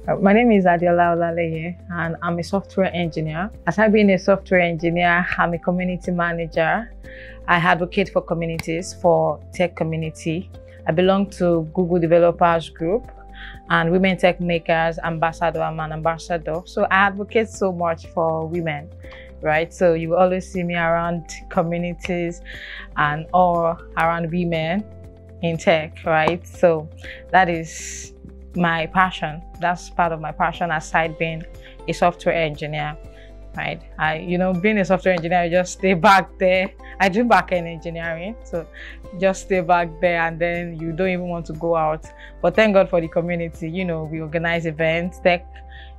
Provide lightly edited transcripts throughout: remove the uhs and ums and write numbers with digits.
My name is Adeola Olaleye and I'm a software engineer. Aside being a software engineer, I'm a community manager. I advocate for communities, for tech community. I belong to Google Developers Group and Women Tech Makers Ambassador. I'm an ambassador. So I advocate so much for women, right? So you will always see me around communities and all around women in tech, right? So that is my passion. That's part of my passion aside being a software engineer, right? Being a software engineer, I just stay back there. I do back-end engineering, so just stay back there and then you don't even want to go out. But thank God for the community. We organize events, tech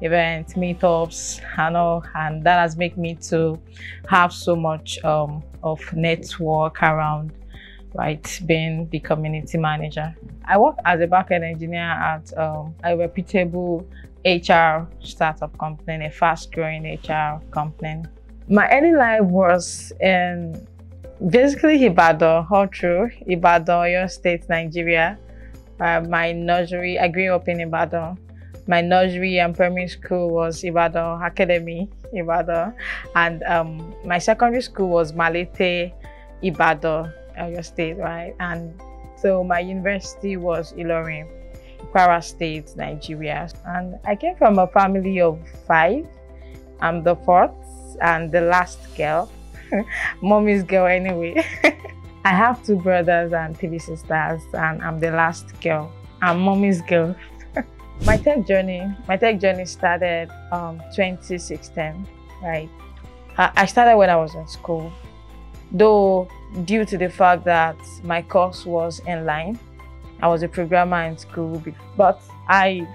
events, meetups and all, and that has made me to have so much of network around, right, being the community manager. I work as a back-end engineer at a reputable HR startup company, a fast-growing HR company. My early life was in basically Ibadan, all through Ibadan, Oyo State, Nigeria. My nursery, I grew up in Ibadan. My nursery and primary school was Ibadan Academy, Ibadan, and my secondary school was Malete, Ibadan, Oyo State, right? And so my university was Ilorin, Kwara State, Nigeria. And I came from a family of 5. I'm the 4th and the last girl. Mommy's girl anyway. I have 2 brothers and 3 sisters, and I'm the last girl. I'm mommy's girl. My tech journey started 2016, right? I started when I was in school, though due to the fact that my course was in line. I was a programmer in school, but I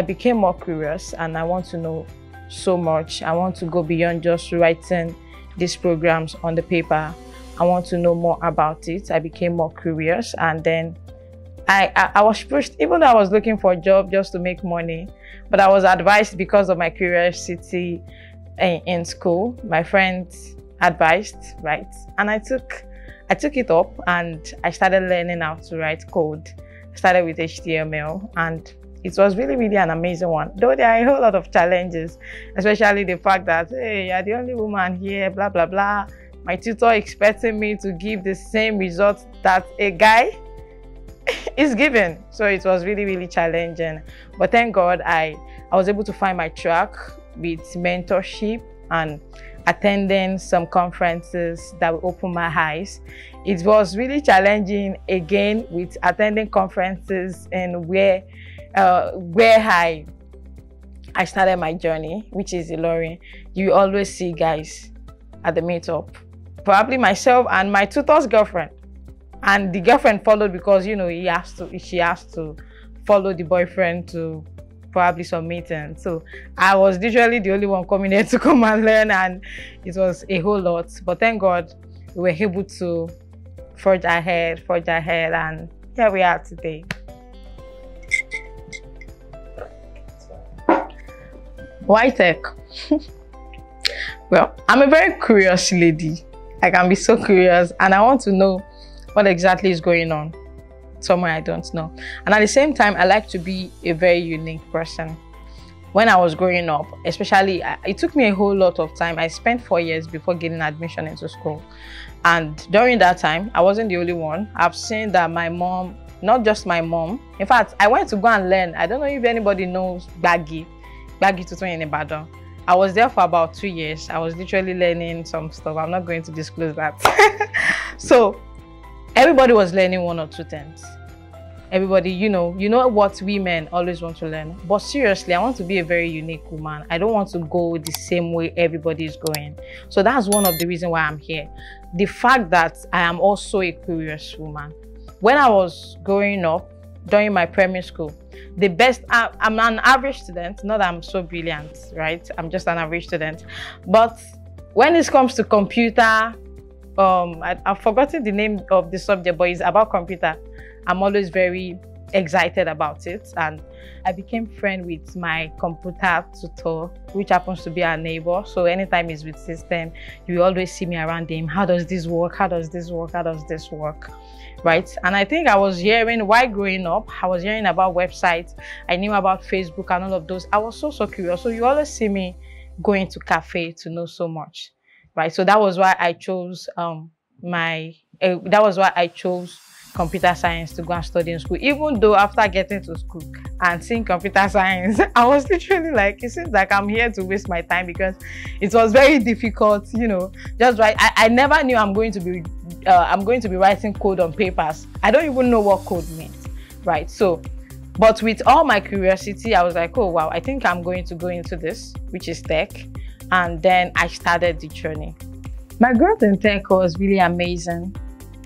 became more curious and I want to know so much. I want to go beyond just writing these programs on the paper. I want to know more about it. I became more curious, and then I was pushed, even though I was looking for a job just to make money, but I was advised because of my curiosity in school. My friends advised, right? And I took it up and I started learning how to write code. I started with HTML and it was really, really an amazing one. Though there are a whole lot of challenges, especially the fact that, hey, you're the only woman here, blah, blah, blah. My tutor expecting me to give the same results that a guy is given. So it was really, really challenging. But thank God I was able to find my track with mentorship and attending some conferences that will open my eyes. It was really challenging again with attending conferences and where I started my journey, which is Ilorin. You always see guys at the meetup. Probably myself and my tutor's girlfriend. And the girlfriend followed because she has to follow the boyfriend to probably some meeting. So I was literally the only one coming here to come and learn, and it was a whole lot. But thank God we were able to forge ahead, and here we are today. Why tech? Well, I'm a very curious lady. I can be so curious and I want to know what exactly is going on somewhere I don't know. And at the same time, I like to be a very unique person. When I was growing up, especially, it took me a whole lot of time. I spent 4 years before getting admission into school. And during that time, I wasn't the only one. I've seen that my mom, not just my mom, in fact, I went to go and learn. I don't know if anybody knows Gbagi Tutu in Ibadan. I was there for about 2 years. I was literally learning some stuff. I'm not going to disclose that. So everybody was learning 1 or 2 things. Everybody, you know what women always want to learn. But seriously, I want to be a very unique woman. I don't want to go the same way everybody is going. So that's one of the reasons why I'm here. The fact that I am also a curious woman. When I was growing up, during my primary school, I'm an average student. Not that I'm so brilliant, right? I'm just an average student. But when it comes to computer, I've forgotten the name of the subject, but it's about computer. I'm always very excited about it, and I became friend with my computer tutor, which happens to be our neighbor. So anytime he's with system, you always see me around him. How does this work? How does this work? How does this work? Right? And I think I was hearing, while growing up, I was hearing about websites. I knew about Facebook and all of those. I was so curious. So you always see me going to cafe to know so much, right? So that was why I chose computer science to go and study in school. Even though after getting to school and seeing computer science, I was literally like, it seems like I'm here to waste my time, because it was very difficult, you know. Just right, I never knew I'm going to be writing code on papers. I don't even know what code means, right? So, but with all my curiosity, I was like, oh wow, I think I'm going to go into this, which is tech. And then I started the journey. My growth in tech was really amazing.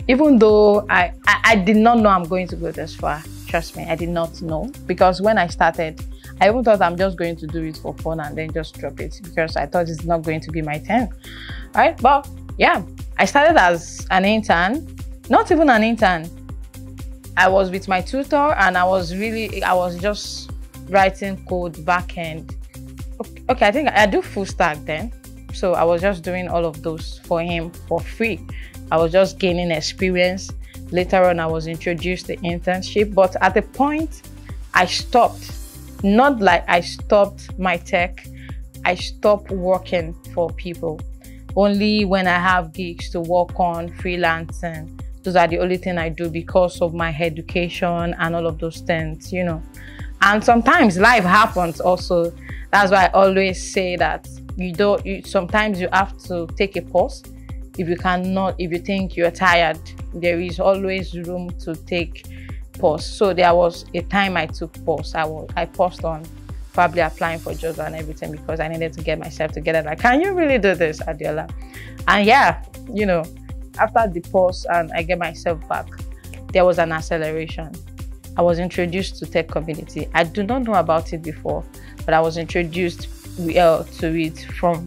Even though I did not know I'm going to go this far. Trust me, I did not know. Because when I started, I even thought I'm just going to do it for fun and then just drop it, because I thought it's not going to be my thing. Right? But yeah, I started as an intern. Not even an intern. I was with my tutor, and I was just writing code backend. Okay, I think I do full stack then. So I was just doing all of those for him for free. I was just gaining experience. Later on, I was introduced to internship, but at the point I stopped. Not like I stopped my tech, I stopped working for people. Only when I have gigs to work on, freelancing, those are the only thing I do, because of my education and all of those things, you know. And sometimes life happens also. That's why I always say that sometimes you have to take a pause. If you think you're tired, there is always room to take pause. So there was a time I took pause. I paused on probably applying for jobs and everything, because I needed to get myself together. Like, can you really do this, Adeola? And yeah, you know, after the pause and I get myself back, there was an acceleration. I was introduced to tech community. I do not know about it before, but I was introduced to it from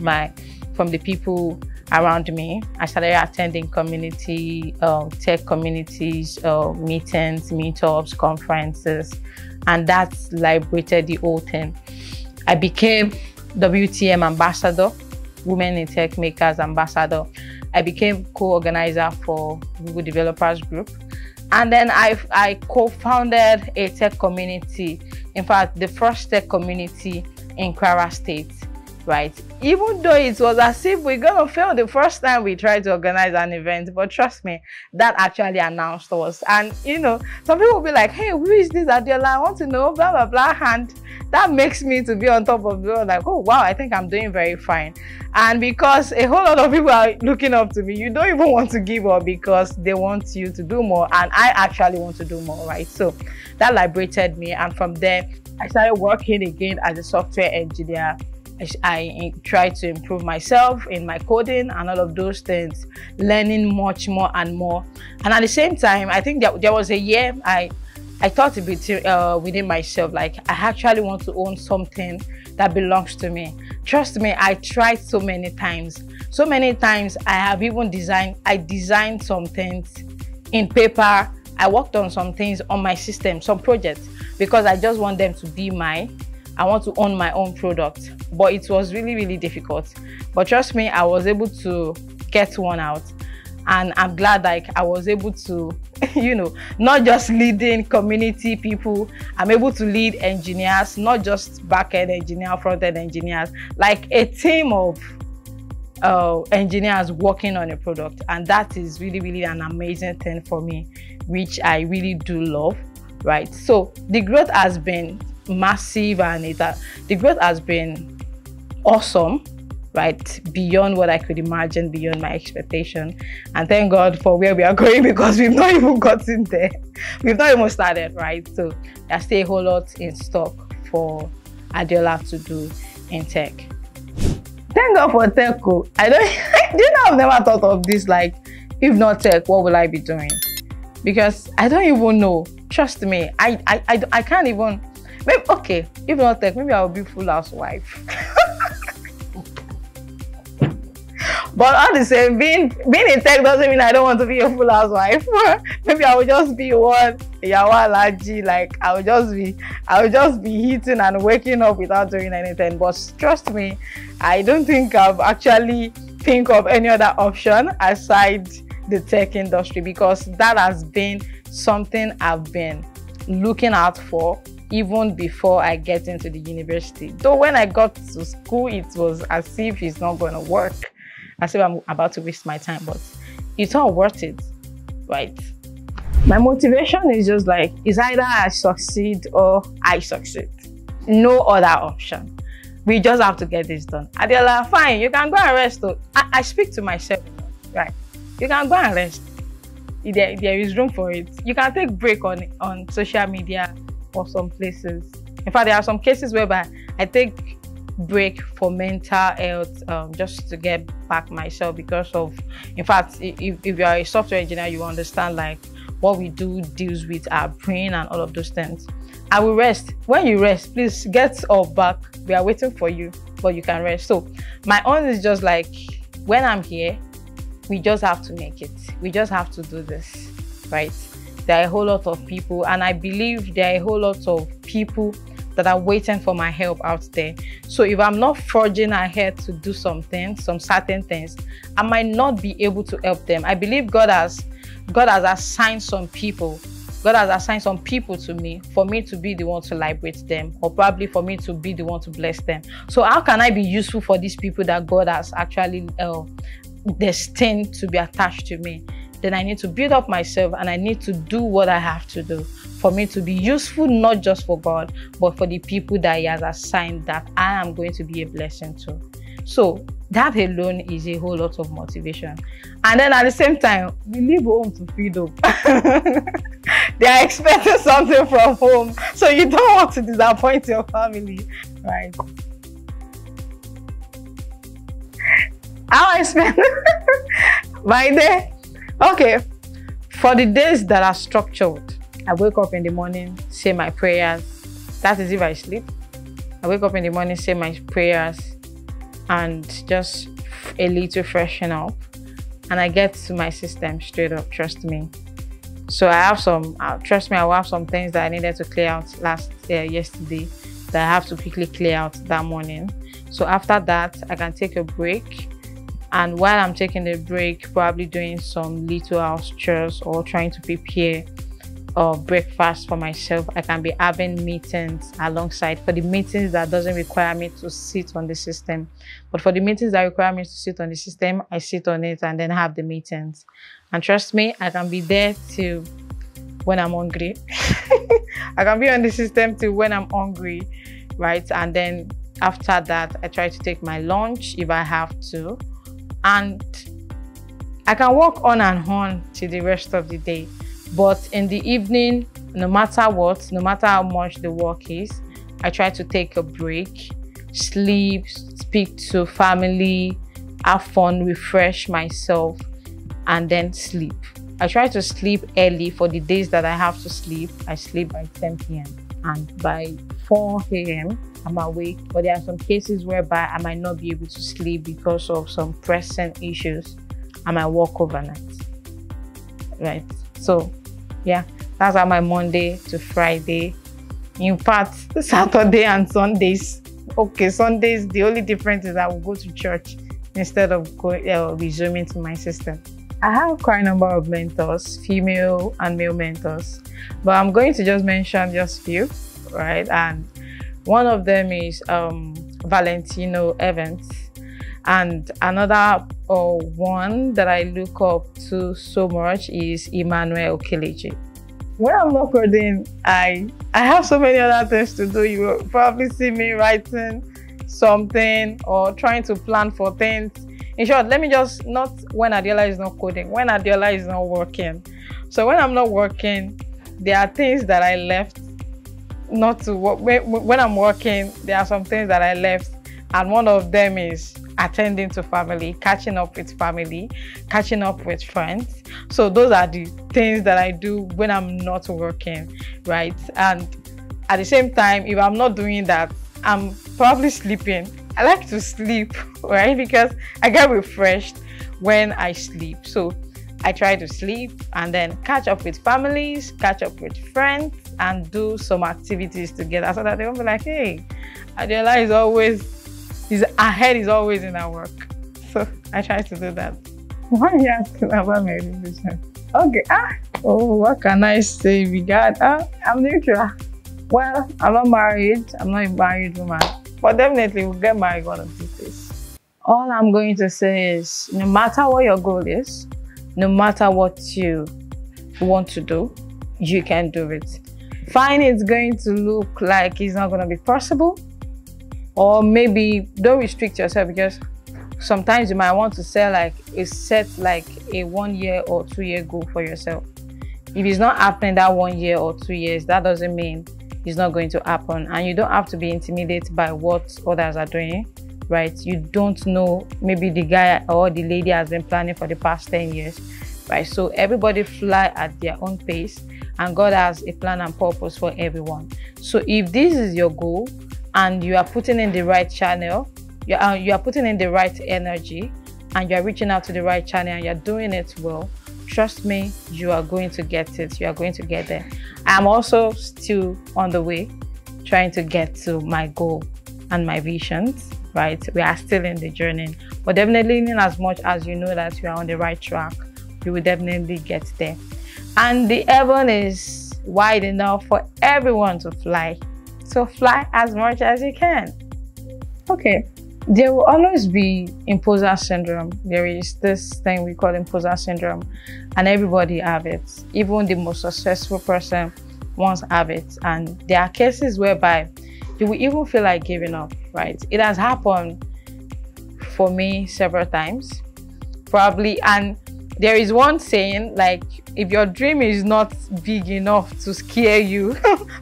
the people around me. I started attending community, tech communities, meetings, meetups, conferences, and that liberated the whole thing. I became WTM ambassador, Women in Tech Makers ambassador. I became co-organizer for Google Developers Group. And then I co-founded a tech community. In fact, the first tech community in Kwara State. Right? Even though it was as if we're gonna fail the first time we tried to organize an event, but trust me, that actually announced us. And you know, some people will be like, hey, who is this Adeola? I want to know, blah blah blah. And that makes me to be on top of the world, like, oh wow, I think I'm doing very fine. And because a whole lot of people are looking up to me, you don't even want to give up, because they want you to do more, and I actually want to do more, right? So that liberated me, and from there I started working again as a software engineer. I tried to improve myself in my coding and all of those things, learning much more and more. And at the same time, I think that there was a year I thought a bit within myself, like, I actually want to own something that belongs to me. Trust me, I tried so many times. So many times I have even designed some things in paper. I worked on some things on my system, some projects, because I just want them to be mine. I want to own my own product, but it was really, really difficult. But trust me, I was able to get one out, and I'm glad, like, I was able to, you know, not just leading community people, I'm able to lead engineers, not just back-end engineer, front-end engineers, like a team of engineers working on a product. And that is really, really an amazing thing for me, which I really do love, right? So the growth has been massive, and the growth has been awesome, right? Beyond what I could imagine, beyond my expectation. And thank God for where we are going, because we've not even gotten there. We've not even started, right? So there's still a whole lot in stock for Adeola to do in tech. Thank God for tech. You know, I've never thought of this, like, if not tech, what will I be doing? Because I don't even know. Trust me, I can't even. Maybe, okay, if not tech, maybe I'll be full housewife. But all the same, being in tech doesn't mean I don't want to be a full housewife. Maybe I will just be one yawa alaji, like I will just be eating and waking up without doing anything. But trust me, I don't think I've actually think of any other option aside the tech industry, because that has been something I've been looking out for even before I get into the university. Though when I got to school, it was as if it's not going to work, as if I'm about to waste my time, but it's all worth it, right? My motivation is just like, it's either I succeed or I succeed. No other option. We just have to get this done. Adeola, fine, you can go and rest. I speak to myself, right? You can go and rest. There is room for it. You can take break on social media or some places. In fact, there are some cases whereby I take break for mental health, just to get back myself, because of, in fact, if you are a software engineer, you understand like what we do deals with our brain and all of those things. I will rest. When you rest, please get up back. We are waiting for you, but you can rest. So my own is just like, when I'm here, we just have to make it. We just have to do this, right? There are a whole lot of people, and I believe there are a whole lot of people that are waiting for my help out there. So if I'm not forging ahead to do something, some certain things, I might not be able to help them. I believe God has assigned some people. God has assigned some people to me for me to be the one to liberate them, or probably for me to be the one to bless them. So how can I be useful for these people that God has actually destined to be attached to me? Then I need to build up myself, and I need to do what I have to do for me to be useful, not just for God, but for the people that He has assigned that I am going to be a blessing to. So that alone is a whole lot of motivation. And then at the same time, we leave home to feed up. They are expecting something from home, so you don't want to disappoint your family, right? How I spend my day? Okay, for the days that are structured, I wake up in the morning, say my prayers. That is if I sleep. I wake up in the morning, say my prayers, and just a little freshen up, and I get to my system straight up. Trust me. So I have some, trust me, I will have some things that I needed to clear out yesterday that I have to quickly clear out that morning. So after that, I can take a break. And while I'm taking the break, probably doing some little house chores or trying to prepare breakfast for myself, I can be having meetings alongside. For the meetings that doesn't require me to sit on the system, but for the meetings that require me to sit on the system, I sit on it and then have the meetings. And trust me, I can be there till when I'm hungry. I can be on the system till when I'm hungry, right? And then after that, I try to take my lunch if I have to. And I can work on and on till the rest of the day. But in the evening, no matter what, no matter how much the work is, I try to take a break, sleep, speak to family, have fun, refresh myself, and then sleep. I try to sleep early. For the days that I have to sleep, I sleep by 10 p.m. and by 4 a.m. I'm awake. But there are some cases whereby I might not be able to sleep because of some pressing issues. I might work overnight, right? So yeah, that's how my Monday to Friday. In fact, Saturday and Sundays. Okay, Sundays, the only difference is I will go to church instead of resuming to my system. I have quite a number of mentors, female and male mentors, but I'm going to just mention just few, right? And one of them is Valentino Evans, and another one that I look up to so much is Emmanuel Okelechi. When I'm not coding, I have so many other things to do. You will probably see me writing something or trying to plan for things. In short, let me just, not when Adeola is not coding, when Adeola is not working. So when I'm not working, there are things that I left not to work. When I'm working, there are some things that I left, and one of them is attending to family, catching up with family, catching up with friends. So those are the things that I do when I'm not working, right? And at the same time, if I'm not doing that, I'm probably sleeping. I like to sleep, right? Because I get refreshed. when I sleep. So I try to sleep and then catch up with families, catch up with friends, and do some activities together so that they won't be like, hey, Adeola is always, her head is always in her work. So I try to do that. Why are you asking about my religion? Okay, oh, what can I say? I'm neutral. Well, I'm not married. I'm not a married woman. But definitely we'll get married one of these days. All I'm going to say is, no matter what your goal is, no matter what you want to do, you can do it. Fine, it's going to look like it's not going to be possible. Or maybe don't restrict yourself, because sometimes you might want to set a 1 year or 2 year goal for yourself. If it's not happening that 1 year or 2 years, that doesn't mean it's not going to happen. And you don't have to be intimidated by what others are doing, right? You don't know, maybe the guy or the lady has been planning for the past 10 years, right? So everybody fly at their own pace, and God has a plan and purpose for everyone. So if this is your goal and you are putting in the right channel, you are putting in the right energy, and you are reaching out to the right channel, and you're doing it well, trust me, you are going to get it. You are going to get there. I'm also still on the way, trying to get to my goal and my visions, right? We are still in the journey, but definitely in as much as you know that you are on the right track, you will definitely get there. And the heaven is wide enough for everyone to fly. So fly as much as you can. Okay. There will always be imposter syndrome. There is this thing we call imposter syndrome, and everybody have it. Even the most successful person once have it. And there are cases whereby you will even feel like giving up, right? It has happened for me several times, probably. And there is one saying, like, if your dream is not big enough to scare you,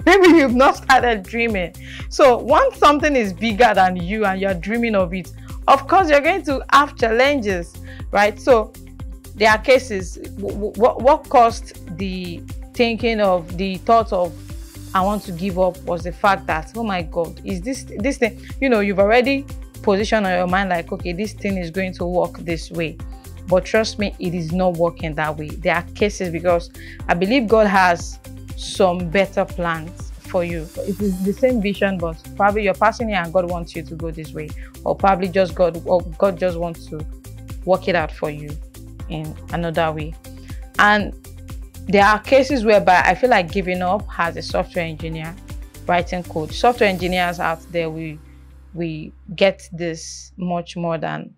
maybe you've not started dreaming. So once something is bigger than you and you're dreaming of it, of course you're going to have challenges, right? So there are cases. What caused the thought of I want to give up was the fact that, oh my God, is this thing, you've already positioned on your mind like, okay, this thing is going to work this way. But trust me, it is not working that way. There are cases, because I believe God has some better plans for you. It is the same vision, but probably you're passing here and God wants you to go this way. Or probably God just wants to work it out for you in another way. And there are cases whereby I feel like giving up as a software engineer, writing code. Software engineers out there, we get this much more than,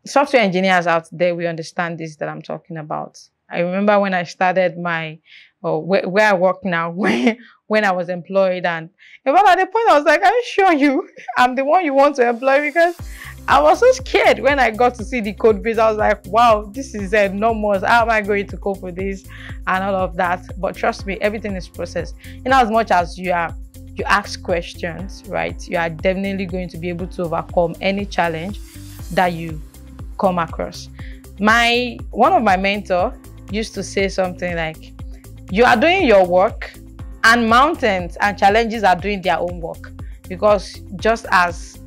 software engineers out there, we understand this that I'm talking about. I remember when I started where I work now, when I was employed, and about at the point I was like, are you sure I'm the one you want to employ? Because I was so scared when I got to see the code base. I was like, wow, this is enormous. How am I going to cope with this and all of that? But trust me, everything is processed. In as much as you ask questions, right, you are definitely going to be able to overcome any challenge that you come across. One of my mentors used to say something like, you are doing your work and mountains and challenges are doing their own work, because just as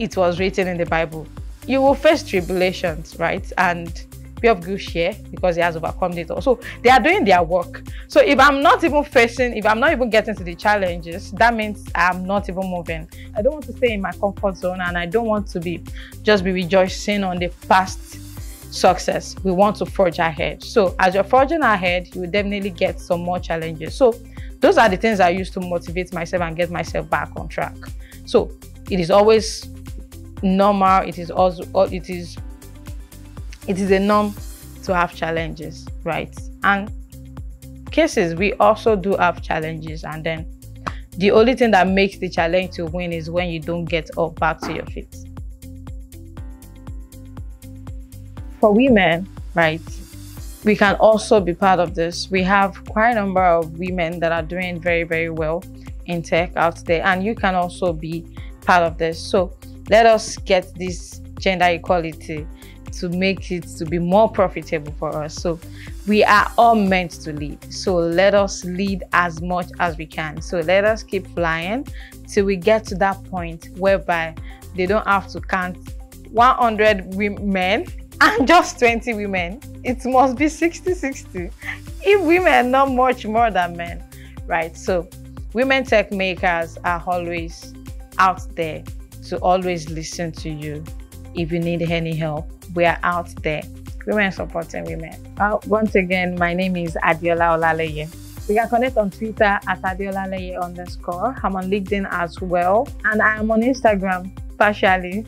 it was written in the Bible, you will face tribulations, right? And be of good cheer, because he has overcome it all. So they are doing their work. So if I'm not even getting to the challenges, that means I'm not even moving. I don't want to stay in my comfort zone, and I don't want to just be rejoicing on the past success. We want to forge ahead. So as you're forging ahead, you will definitely get some more challenges. So those are the things I use to motivate myself and get myself back on track. So it is always normal. It is a norm to have challenges, right? And cases, we also do have challenges, and then the only thing that makes the challenge to win is when you don't get up back to your feet. For women, right, we can also be part of this. We have quite a number of women that are doing very, very well in tech out there, and you can also be part of this. So let us get this gender equality to make it to be more profitable for us. So we are all meant to lead. So let us lead as much as we can. So let us keep flying till we get to that point whereby they don't have to count 100 men and just 20 women, it must be 60-60. If women not much more than men, right? So women tech makers are always out there to always listen to you. If you need any help, we are out there. Women supporting women. Once again, my name is Adeola Olaleye. We can connect on Twitter at Adeola Olaleye _. I'm on LinkedIn as well. And I am on Instagram partially.